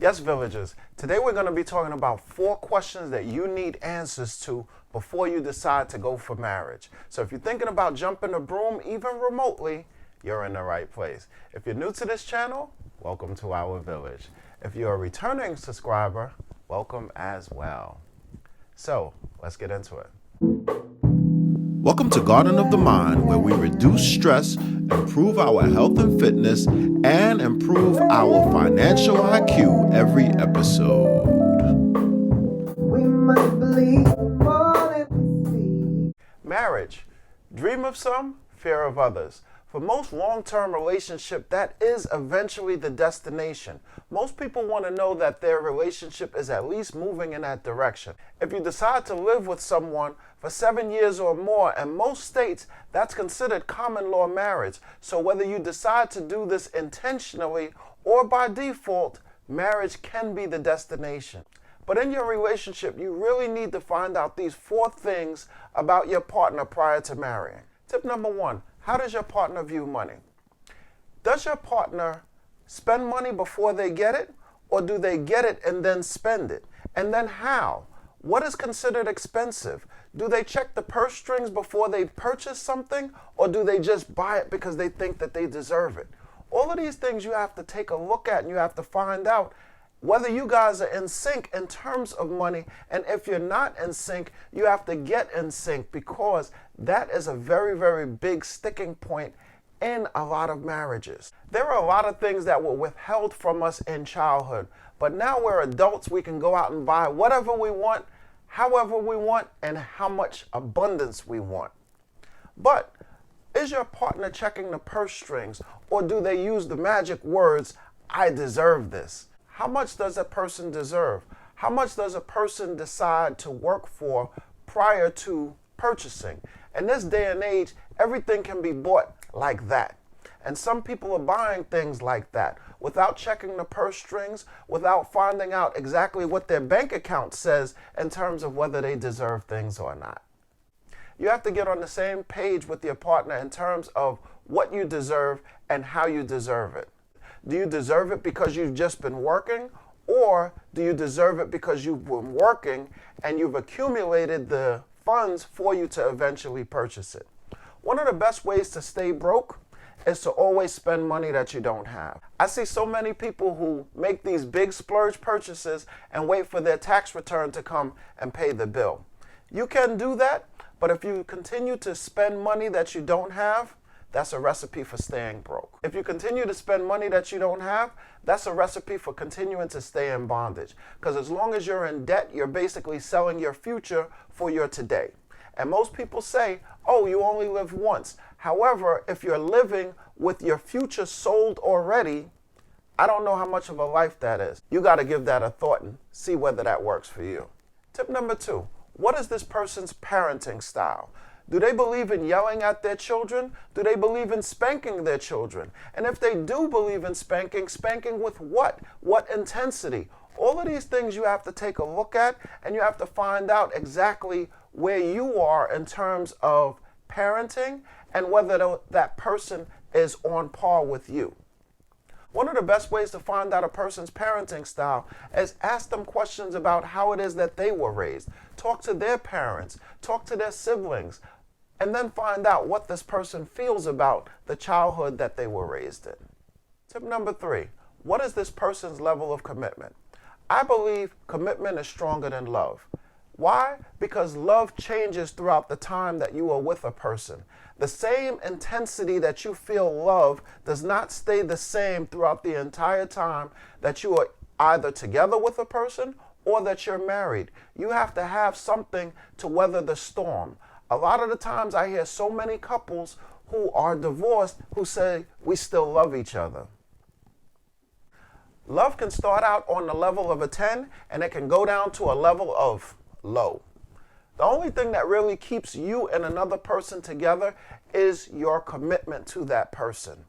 Yes, villagers. Today we're going to be talking about 4 questions that you need answers to before you decide to go for marriage. So if you're thinking about jumping a broom even remotely, you're in the right place. If you're new to this channel, welcome to our village. If you're a returning subscriber, welcome as well. So let's get into it. Welcome to Garden of the Mind, where we reduce stress, improve our health and fitness, and improve our financial IQ every episode. We must believe more than we see. Marriage. Dream of some, fear of others. For most long-term relationships, that is eventually the destination. Most people want to know that their relationship is at least moving in that direction. If you decide to live with someone for 7 years or more, in most states, that's considered common law marriage. So whether you decide to do this intentionally or by default, marriage can be the destination. But in your relationship, you really need to find out these 4 things about your partner prior to marrying. Tip number 1. How does your partner view money? Does your partner spend money before they get it? Or do they get it and then spend it? And then how? What is considered expensive? Do they check the purse strings before they purchase something? Or do they just buy it because they think that they deserve it? All of these things you have to take a look at, and you have to find out whether you guys are in sync in terms of money. And if you're not in sync, you have to get in sync, because that is a very, very big sticking point in a lot of marriages. There are a lot of things that were withheld from us in childhood, but now we're adults. We can go out and buy whatever we want, however we want, and how much abundance we want. But is your partner checking the purse strings, or do they use the magic words, "I deserve this"? How much does a person deserve? How much does a person decide to work for prior to purchasing? In this day and age, everything can be bought like that. And some people are buying things like that without checking the purse strings, without finding out exactly what their bank account says in terms of whether they deserve things or not. You have to get on the same page with your partner in terms of what you deserve and how you deserve it. Do you deserve it because you've just been working? Or do you deserve it because you've been working and you've accumulated the funds for you to eventually purchase it? One of the best ways to stay broke is to always spend money that you don't have. I see so many people who make these big splurge purchases and wait for their tax return to come and pay the bill. You can do that, but if you continue to spend money that you don't have, that's a recipe for staying broke. If you continue to spend money that you don't have, that's a recipe for continuing to stay in bondage. Because as long as you're in debt, you're basically selling your future for your today. And most people say, oh, you only live once. However, if you're living with your future sold already, I don't know how much of a life that is. You got to give that a thought and see whether that works for you. Tip number 2, what is this person's parenting style? Do they believe in yelling at their children? Do they believe in spanking their children? And if they do believe in spanking, spanking with what? What intensity? All of these things you have to take a look at, and you have to find out exactly where you are in terms of parenting and whether that person is on par with you. One of the best ways to find out a person's parenting style is ask them questions about how it is that they were raised. Talk to their parents, talk to their siblings, and then find out what this person feels about the childhood that they were raised in. Tip number 3, what is this person's level of commitment? I believe commitment is stronger than love. Why? Because love changes throughout the time that you are with a person. The same intensity that you feel love does not stay the same throughout the entire time that you are either together with a person or that you're married. You have to have something to weather the storm. A lot of the times I hear so many couples who are divorced who say, we still love each other. Love can start out on the level of a 10, and it can go down to a level of low. The only thing that really keeps you and another person together is your commitment to that person.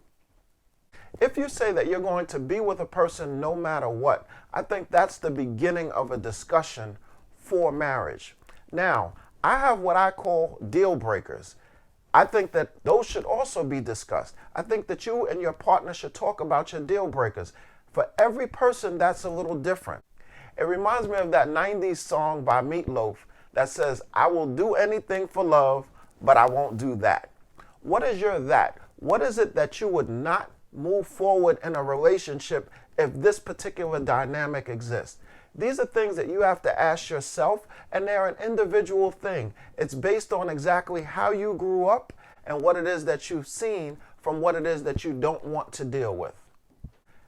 If you say that you're going to be with a person no matter what, I think that's the beginning of a discussion for marriage. Now, I have what I call deal breakers. I think that those should also be discussed. I think that you and your partner should talk about your deal breakers. For every person, that's a little different. It reminds me of that 90s song by Meatloaf that says, I will do anything for love, but I won't do that. What is your that? What is it that you would not move forward in a relationship if this particular dynamic exists? These are things that you have to ask yourself, and they're an individual thing. It's based on exactly how you grew up and what it is that you've seen from what it is that you don't want to deal with.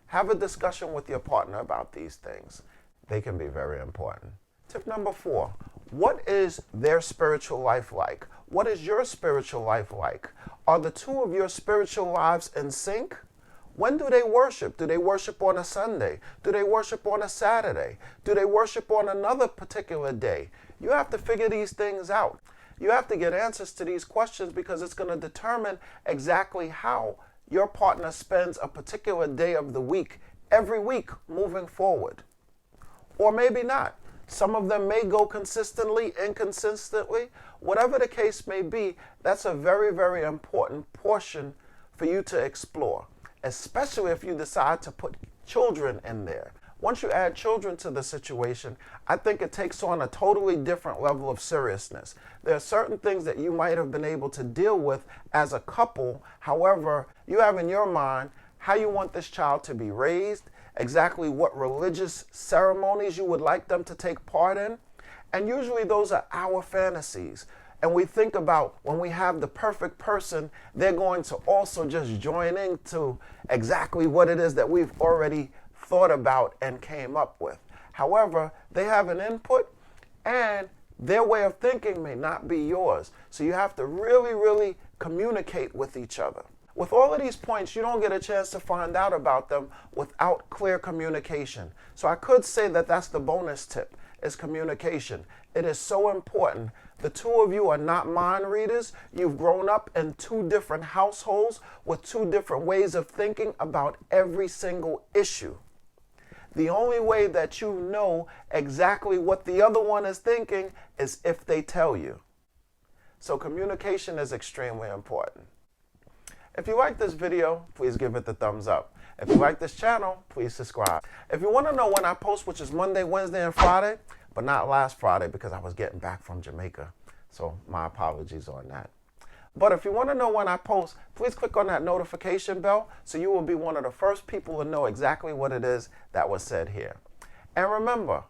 Have a discussion with your partner about these things. They can be very important. Tip number 4, what is their spiritual life like? What is your spiritual life like? Are the two of your spiritual lives in sync? When do they worship? Do they worship on a Sunday? Do they worship on a Saturday? Do they worship on another particular day? You have to figure these things out. You have to get answers to these questions because it's going to determine exactly how your partner spends a particular day of the week, every week moving forward. Or maybe not. Some of them may go consistently, inconsistently. Whatever the case may be, that's a very, very important portion for you to explore, especially if you decide to put children in there. Once you add children to the situation, I think it takes on a totally different level of seriousness. There are certain things that you might have been able to deal with as a couple. However, you have in your mind how you want this child to be raised, exactly what religious ceremonies you would like them to take part in. And usually those are our fantasies. And we think about when we have the perfect person, they're going to also just join into exactly what it is that we've already thought about and came up with. However, they have an input and their way of thinking may not be yours. So you have to really, really communicate with each other. With all of these points, you don't get a chance to find out about them without clear communication. So I could say that that's the bonus tip, is communication. It is so important. The two of you are not mind readers. You've grown up in two different households with two different ways of thinking about every single issue. The only way that you know exactly what the other one is thinking is if they tell you. So communication is extremely important. If you like this video, please give it the thumbs up. If you like this channel, please subscribe. If you want to know when I post, which is Monday, Wednesday, and Friday, but not last Friday because I was getting back from Jamaica. So my apologies on that. But if you want to know when I post, please click on that notification bell so you will be one of the first people to know exactly what it is that was said here. And remember,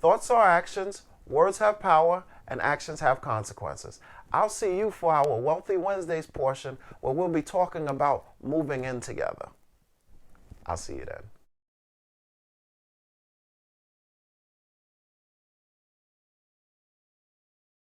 thoughts are actions, words have power, and actions have consequences. I'll see you for our Wealthy Wednesdays portion where we'll be talking about moving in together. I'll see you then.